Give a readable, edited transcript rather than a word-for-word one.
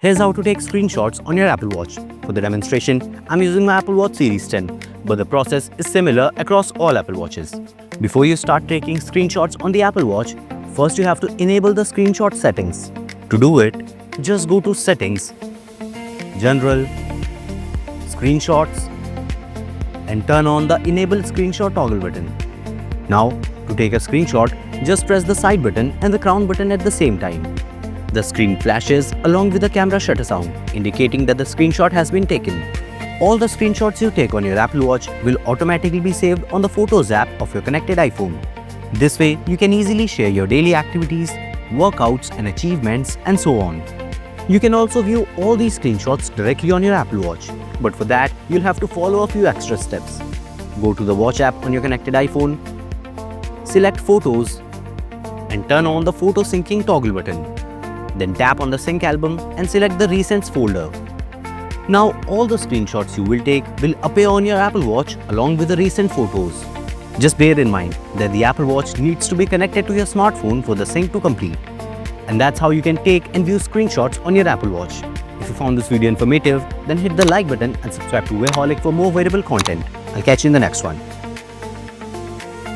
Here's how to take screenshots on your Apple Watch. For the demonstration, I'm using my Apple Watch Series 10, but the process is similar across all Apple Watches. Before you start taking screenshots on the Apple Watch, first you have to enable the screenshot settings. To do it, just go to Settings, General, Screenshots, and turn on the Enable Screenshot toggle button. Now, to take a screenshot, just press the side button and the crown button at the same time. The screen flashes along with the camera shutter sound, indicating that the screenshot has been taken. All the screenshots you take on your Apple Watch will automatically be saved on the Photos app of your connected iPhone. This way, you can easily share your daily activities, workouts and achievements, and so on. You can also view all these screenshots directly on your Apple Watch, but for that, you'll have to follow a few extra steps. Go to the Watch app on your connected iPhone, select Photos, and turn on the Photo Syncing toggle button. Then tap on the Sync album and select the Recents folder. Now all the screenshots you will take will appear on your Apple Watch along with the recent photos. Just bear in mind that the Apple Watch needs to be connected to your smartphone for the sync to complete. And that's how you can take and view screenshots on your Apple Watch. If you found this video informative, then hit the like button and subscribe to Wearholic for more wearable content. I'll catch you in the next one.